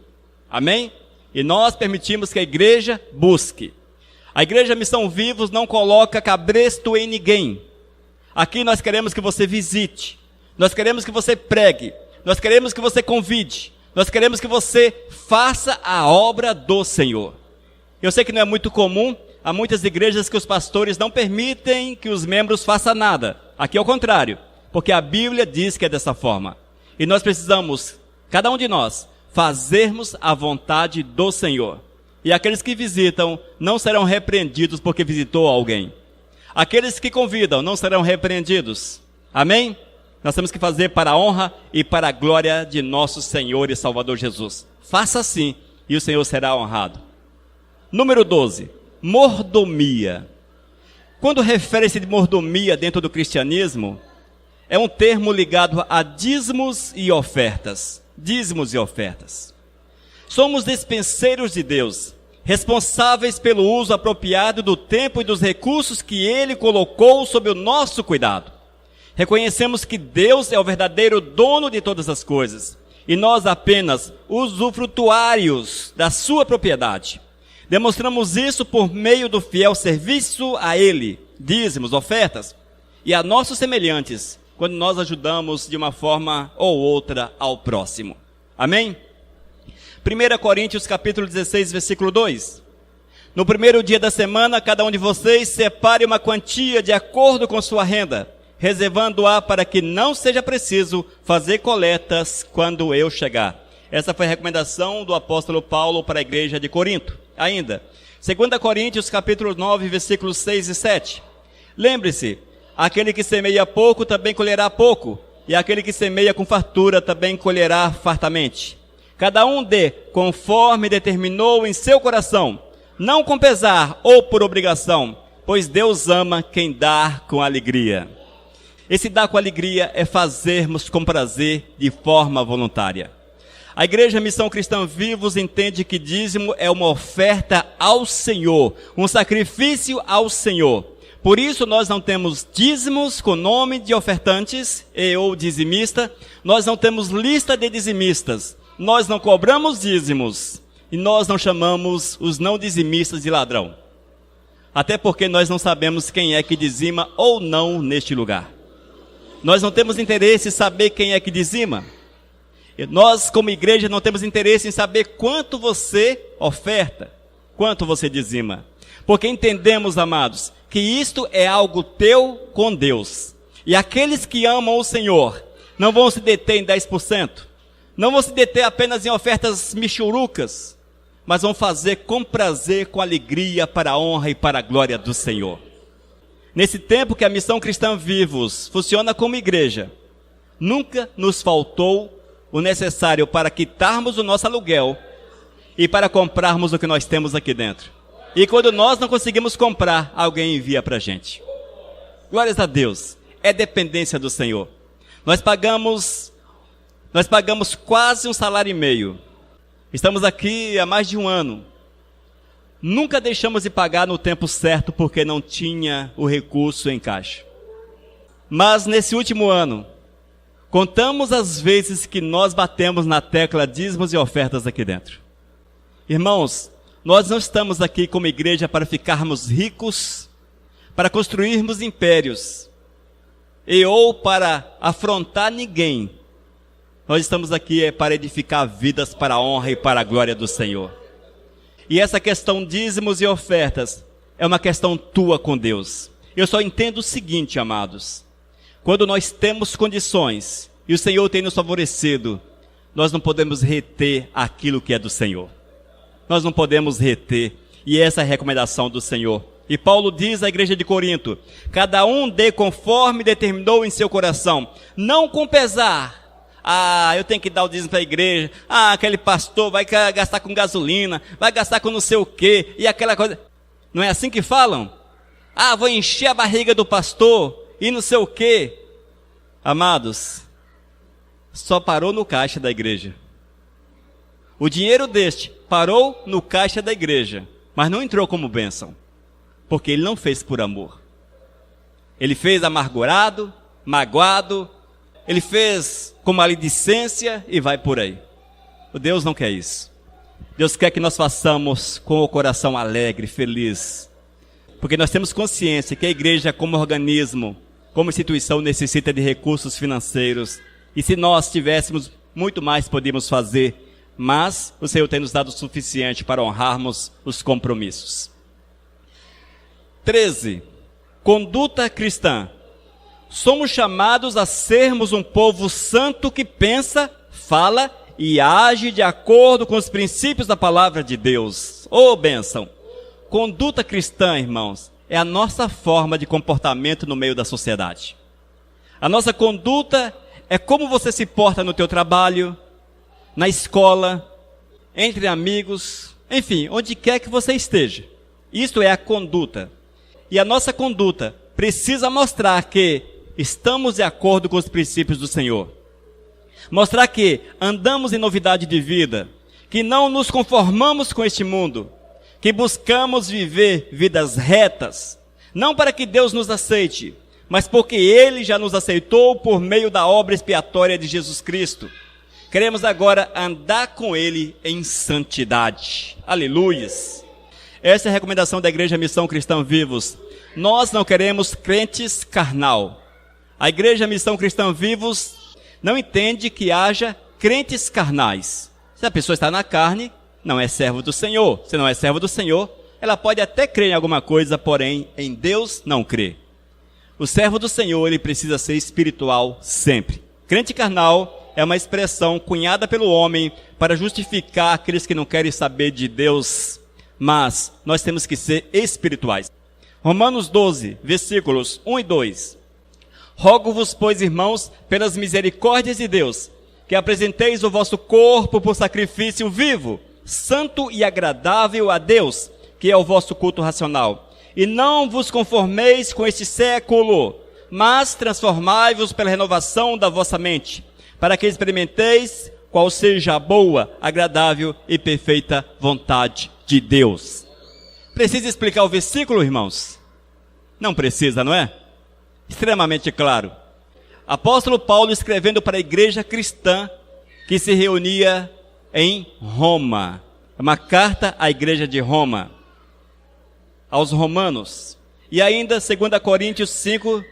Amém? E nós permitimos que a igreja busque. A Igreja Missão Vivos não coloca cabresto em ninguém. Aqui nós queremos que você visite. Nós queremos que você pregue. Nós queremos que você convide. Nós queremos que você faça a obra do Senhor. Eu sei que não é muito comum. Há muitas igrejas que os pastores não permitem que os membros façam nada. Aqui é o contrário. Porque a Bíblia diz que é dessa forma. E nós precisamos, cada um de nós, fazermos a vontade do Senhor. E aqueles que visitam não serão repreendidos porque visitou alguém. Aqueles que convidam não serão repreendidos. Amém? Nós temos que fazer para a honra e para a glória de nosso Senhor e Salvador Jesus. Faça assim e o Senhor será honrado. Número 12. Mordomia. Quando refere-se de mordomia dentro do cristianismo, é um termo ligado a dízimos e ofertas. Dízimos e ofertas. Somos despenseiros de Deus, responsáveis pelo uso apropriado do tempo e dos recursos que Ele colocou sob o nosso cuidado. Reconhecemos que Deus é o verdadeiro dono de todas as coisas, e nós apenas usufrutuários da sua propriedade. Demonstramos isso por meio do fiel serviço a Ele, dízimos, ofertas, e a nossos semelhantes, quando nós ajudamos de uma forma ou outra ao próximo. Amém? 1 Coríntios capítulo 16, versículo 2. No primeiro dia da semana, cada um de vocês separe uma quantia de acordo com sua renda, reservando-a para que não seja preciso fazer coletas quando eu chegar. Essa foi a recomendação do apóstolo Paulo para a igreja de Corinto. Ainda, 2 Coríntios capítulo 9, versículos 6 e 7. Lembre-se, aquele que semeia pouco também colherá pouco, e aquele que semeia com fartura também colherá fartamente. Cada um dê conforme determinou em seu coração, não com pesar ou por obrigação, pois Deus ama quem dá com alegria. Esse dar com alegria é fazermos com prazer de forma voluntária. A Igreja Missão Cristã Vivos entende que dízimo é uma oferta ao Senhor, um sacrifício ao Senhor. Por isso nós não temos dízimos com nome de ofertantes e ou dizimista, nós não temos lista de dizimistas. Nós não cobramos dízimos e nós não chamamos os não dizimistas de ladrão. Até porque nós não sabemos quem é que dizima ou não neste lugar. Nós não temos interesse em saber quem é que dizima. E nós, como igreja, não temos interesse em saber quanto você oferta, quanto você dizima. Porque entendemos, amados, que isto é algo teu com Deus. E aqueles que amam o Senhor não vão se deter em 10%. Não vão se deter apenas em ofertas michurucas, mas vão fazer com prazer, com alegria, para a honra e para a glória do Senhor. Nesse tempo que a Missão Cristã Vivos funciona como igreja, nunca nos faltou o necessário para quitarmos o nosso aluguel e para comprarmos o que nós temos aqui dentro. E quando nós não conseguimos comprar, alguém envia para a gente. Glórias a Deus, é dependência do Senhor. Nós pagamos quase um salário e meio. Estamos aqui há mais de um ano. Nunca deixamos de pagar no tempo certo porque não tinha o recurso em caixa. Mas nesse último ano, contamos as vezes que nós batemos na tecla dízimos e ofertas aqui dentro. Irmãos, nós não estamos aqui como igreja para ficarmos ricos, para construirmos impérios, e ou para afrontar ninguém. Nós estamos aqui para edificar vidas para a honra e para a glória do Senhor. E essa questão dízimos e ofertas é uma questão tua com Deus. Eu só entendo o seguinte, amados. Quando nós temos condições e o Senhor tem nos favorecido, nós não podemos reter aquilo que é do Senhor. Nós não podemos reter. E essa é a recomendação do Senhor. E Paulo diz à igreja de Corinto: cada um dê conforme determinou em seu coração, não com pesar. Ah, eu tenho que dar o dízimo para a igreja. Ah, aquele pastor vai gastar com gasolina, vai gastar com não sei o quê, e aquela coisa. Não é assim que falam? Ah, vou encher a barriga do pastor e não sei o quê. Amados, só parou no caixa da igreja. O dinheiro deste parou no caixa da igreja, mas não entrou como bênção, porque ele não fez por amor. Ele fez amargurado, magoado, ele fez com maledicência e vai por aí. O Deus não quer isso. Deus quer que nós façamos com o coração alegre, feliz, porque nós temos consciência que a igreja como organismo, como instituição, necessita de recursos financeiros, e se nós tivéssemos muito mais, podíamos fazer, mas o Senhor tem nos dado o suficiente para honrarmos os compromissos. 13. Conduta cristã. Somos chamados a sermos um povo santo que pensa, fala e age de acordo com os princípios da palavra de Deus. Ô bênção! Conduta cristã, irmãos, é a nossa forma de comportamento no meio da sociedade. A nossa conduta é como você se porta no teu trabalho, na escola, entre amigos, enfim, onde quer que você esteja. Isto é a conduta. E a nossa conduta precisa mostrar que estamos de acordo com os princípios do Senhor. Mostrar que andamos em novidade de vida, que não nos conformamos com este mundo, que buscamos viver vidas retas, não para que Deus nos aceite, mas porque Ele já nos aceitou por meio da obra expiatória de Jesus Cristo. Queremos agora andar com Ele em santidade. Aleluias! Essa é a recomendação da Igreja Missão Cristã Vivos. Nós não queremos crentes carnal. A Igreja Missão Cristã Vivos não entende que haja crentes carnais. Se a pessoa está na carne, não é servo do Senhor. Se não é servo do Senhor, ela pode até crer em alguma coisa, porém em Deus não crê. O servo do Senhor, ele precisa ser espiritual sempre. Crente carnal é uma expressão cunhada pelo homem para justificar aqueles que não querem saber de Deus, mas nós temos que ser espirituais. Romanos 12, versículos 1 e 2. Rogo-vos, pois, irmãos, pelas misericórdias de Deus, que apresenteis o vosso corpo por sacrifício vivo, santo e agradável a Deus, que é o vosso culto racional. E não vos conformeis com este século, mas transformai-vos pela renovação da vossa mente, para que experimenteis qual seja a boa, agradável e perfeita vontade de Deus. Precisa explicar o versículo, irmãos? Não precisa, não é? Extremamente claro. Apóstolo Paulo escrevendo para a igreja cristã que se reunia em Roma. Uma carta à igreja de Roma, aos romanos. E ainda 2 Coríntios 5,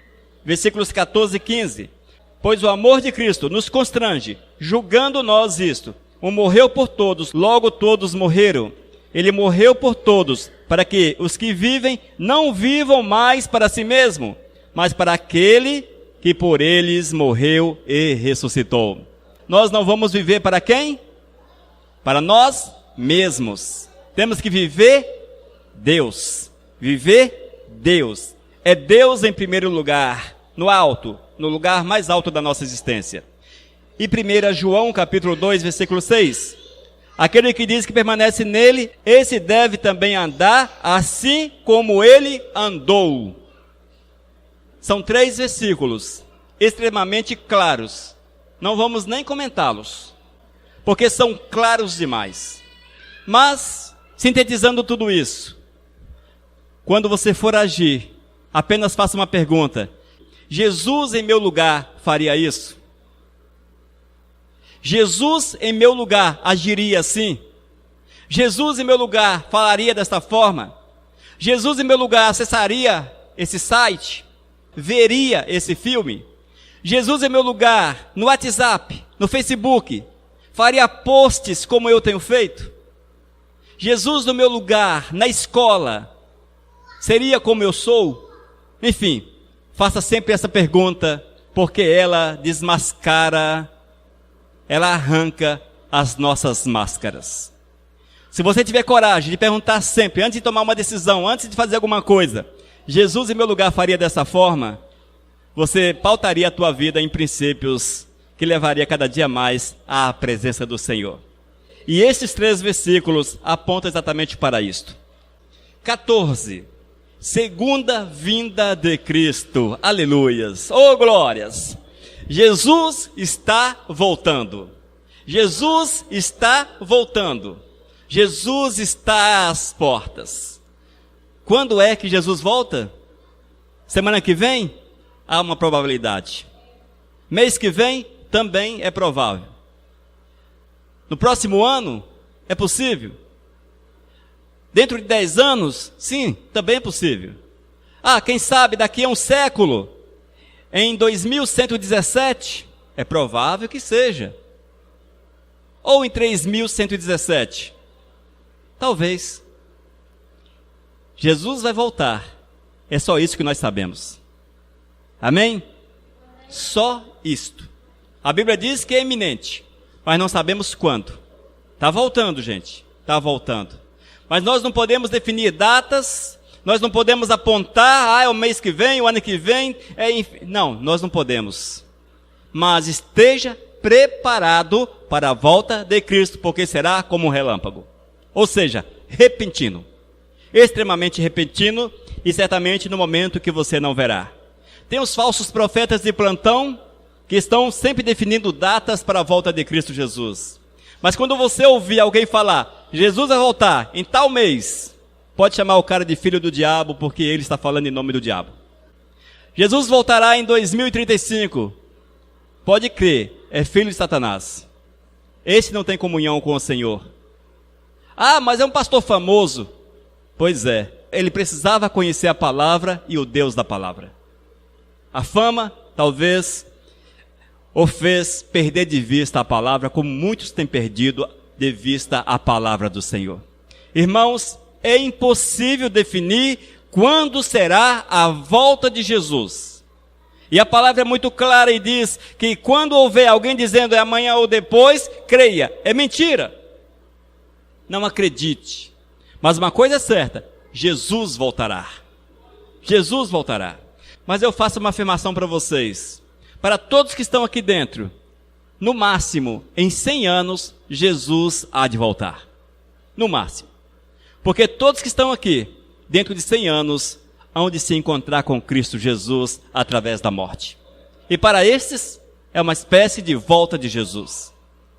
versículos 14 e 15. Pois o amor de Cristo nos constrange, julgando nós isto. Um morreu por todos, logo todos morreram. Ele morreu por todos, para que os que vivem não vivam mais para si mesmo, mas para aquele que por eles morreu e ressuscitou. Nós não vamos viver para quem? Para nós mesmos. Temos que viver Deus. Viver Deus. É Deus em primeiro lugar, no alto, no lugar mais alto da nossa existência. E 1 João capítulo 2, versículo 6. Aquele que diz que permanece nele, esse deve também andar assim como ele andou. São 3 versículos extremamente claros. Não vamos nem comentá-los, porque são claros demais. Mas, sintetizando tudo isso, quando você for agir, apenas faça uma pergunta: Jesus em meu lugar faria isso? Jesus em meu lugar agiria assim? Jesus em meu lugar falaria desta forma? Jesus em meu lugar acessaria esse site? Veria esse filme? Jesus em meu lugar no WhatsApp, no Facebook, faria posts como eu tenho feito? Jesus no meu lugar na escola seria como eu sou? Enfim, faça sempre essa pergunta, porque ela desmascara, ela arranca as nossas máscaras. Se você tiver coragem de perguntar sempre, antes de tomar uma decisão, antes de fazer alguma coisa, Jesus em meu lugar faria dessa forma, você pautaria a tua vida em princípios que levaria cada dia mais à presença do Senhor. E esses 3 versículos apontam exatamente para isto. 14. Segunda vinda de Cristo. Aleluias. Oh, glórias. Jesus está voltando. Jesus está voltando. Jesus está às portas. Quando é que Jesus volta? Semana que vem? Há uma probabilidade. Mês que vem? Também é provável. No próximo ano? É possível. Dentro de 10 anos? Sim, também é possível. Quem sabe daqui a um século? Em 2117? É provável que seja. Ou em 3117? Talvez. Jesus vai voltar. É só isso que nós sabemos. Amém? Só isto. A Bíblia diz que é iminente, mas não sabemos quando. Está voltando, gente. Está voltando. Mas nós não podemos definir datas, nós não podemos apontar, é o mês que vem, o ano que vem. Não, nós não podemos. Mas esteja preparado para a volta de Cristo, porque será como um relâmpago. Ou seja, repentino. Extremamente repentino e certamente no momento que você não verá. Tem os falsos profetas de plantão que estão sempre definindo datas para a volta de Cristo Jesus. Mas quando você ouvir alguém falar, Jesus vai voltar em tal mês, pode chamar o cara de filho do diabo, porque ele está falando em nome do diabo. Jesus voltará em 2035. Pode crer, é filho de Satanás. Esse não tem comunhão com o Senhor. Mas é um pastor famoso. Pois é, ele precisava conhecer a palavra e o Deus da palavra. A fama, talvez, o fez perder de vista a palavra, como muitos têm perdido de vista a palavra do Senhor. Irmãos, é impossível definir quando será a volta de Jesus. E a palavra é muito clara e diz que quando houver alguém dizendo é amanhã ou depois, creia. É mentira. Não acredite. Mas uma coisa é certa, Jesus voltará. Jesus voltará. Mas eu faço uma afirmação para vocês. Para todos que estão aqui dentro, no máximo, em 100 anos, Jesus há de voltar. No máximo. Porque todos que estão aqui, dentro de 100 anos, hão de se encontrar com Cristo Jesus através da morte. E para esses, é uma espécie de volta de Jesus.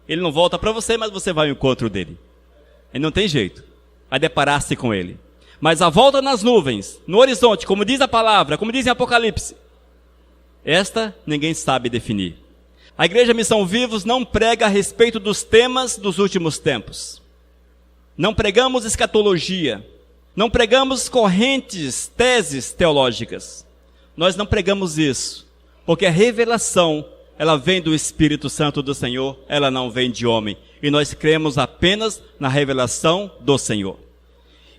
Ele não volta para você, mas você vai ao encontro dele. Ele não tem jeito. Vai deparar-se com ele. Mas a volta nas nuvens, no horizonte, como diz a palavra, como diz em Apocalipse, esta ninguém sabe definir. A Igreja Missão Vivos não prega a respeito dos temas dos últimos tempos. Não pregamos escatologia. Não pregamos correntes, teses teológicas. Nós não pregamos isso, porque a revelação, ela vem do Espírito Santo do Senhor, ela não vem de homem. E nós cremos apenas na revelação do Senhor.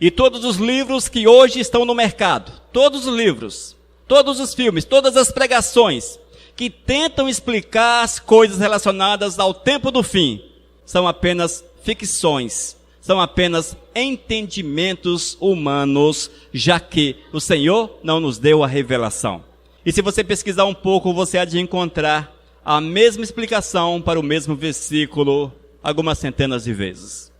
E todos os livros que hoje estão no mercado, todos os livros, todos os filmes, todas as pregações que tentam explicar as coisas relacionadas ao tempo do fim, são apenas ficções, são apenas entendimentos humanos, já que o Senhor não nos deu a revelação. E se você pesquisar um pouco, você há de encontrar a mesma explicação para o mesmo versículo algumas centenas de vezes.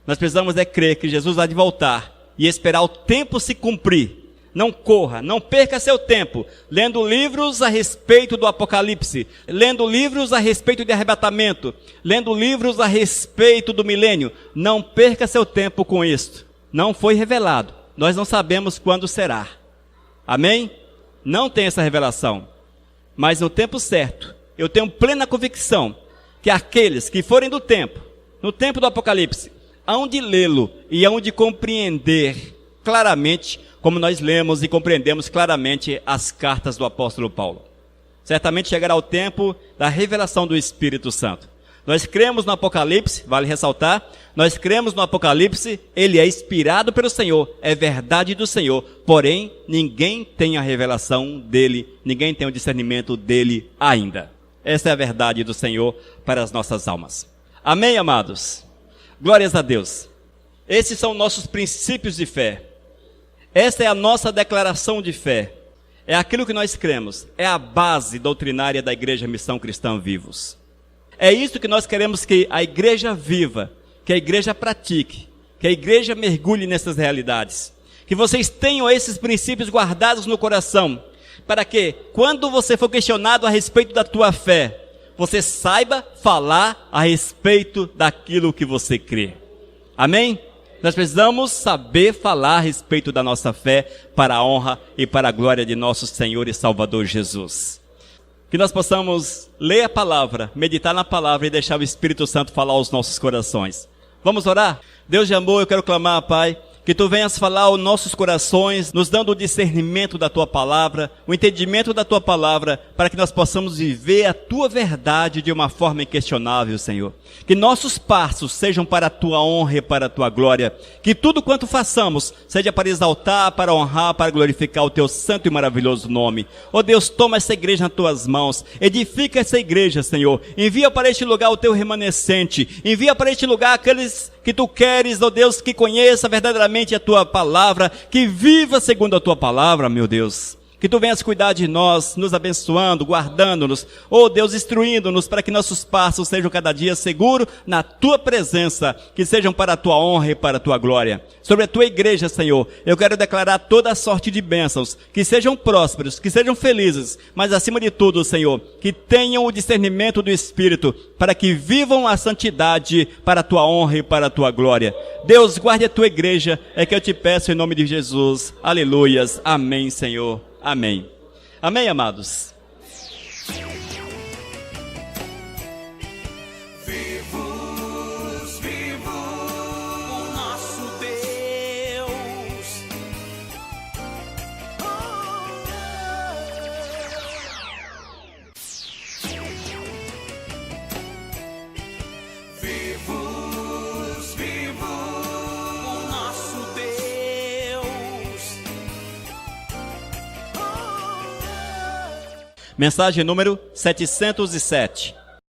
Nós precisamos crer que Jesus há de voltar e esperar o tempo se cumprir. Não corra, não perca seu tempo lendo livros a respeito do Apocalipse, lendo livros a respeito de arrebatamento, lendo livros a respeito do milênio. Não perca seu tempo com isto. Não foi revelado. Nós não sabemos quando será. Amém? Não tem essa revelação. Mas no tempo certo, eu tenho plena convicção que aqueles que forem do tempo, no tempo do Apocalipse, hão de lê-lo e hão de compreender claramente, como nós lemos e compreendemos claramente as cartas do apóstolo Paulo. Certamente chegará o tempo da revelação do Espírito Santo. Nós cremos no Apocalipse, vale ressaltar, nós cremos no Apocalipse, ele é inspirado pelo Senhor, é verdade do Senhor, porém, ninguém tem a revelação dele, ninguém tem o discernimento dele ainda. Essa é a verdade do Senhor para as nossas almas. Amém, amados? Glórias a Deus. Esses são nossos princípios de fé. Essa é a nossa declaração de fé. É aquilo que nós cremos. É a base doutrinária da Igreja Missão Cristã Vivos. É isso que nós queremos que a igreja viva, que a igreja pratique, que a igreja mergulhe nessas realidades. Que vocês tenham esses princípios guardados no coração, para que, quando você for questionado a respeito da tua fé, você saiba falar a respeito daquilo que você crê. Amém? Nós precisamos saber falar a respeito da nossa fé para a honra e para a glória de nosso Senhor e Salvador Jesus. Que nós possamos ler a palavra, meditar na palavra e deixar o Espírito Santo falar aos nossos corações. Vamos orar? Deus de amor, eu quero clamar, Pai, que Tu venhas falar aos nossos corações, nos dando o discernimento da Tua palavra, o entendimento da Tua palavra, para que nós possamos viver a Tua verdade de uma forma inquestionável, Senhor. Que nossos passos sejam para a Tua honra e para a Tua glória. Que tudo quanto façamos seja para exaltar, para honrar, para glorificar o Teu santo e maravilhoso nome. Ó Deus, toma essa igreja nas Tuas mãos, edifica essa igreja, Senhor. Envia para este lugar o Teu remanescente, envia para este lugar aqueles que Tu queres, ó Deus, que conheça verdadeiramente a Tua palavra, que viva segundo a Tua palavra, meu Deus. Que Tu venhas cuidar de nós, nos abençoando, guardando-nos, ó Deus, instruindo-nos para que nossos passos sejam cada dia seguros na Tua presença, que sejam para a Tua honra e para a Tua glória. Sobre a Tua igreja, Senhor, eu quero declarar toda a sorte de bênçãos, que sejam prósperos, que sejam felizes, mas acima de tudo, Senhor, que tenham o discernimento do Espírito, para que vivam a santidade para a Tua honra e para a Tua glória. Deus, guarde a Tua igreja, é que eu te peço em nome de Jesus. Aleluias. Amém, Senhor. Amém. Amém, amados? Vivos, vivo o nosso Deus. Vivos, vivo o nosso Deus. Mensagem número 707.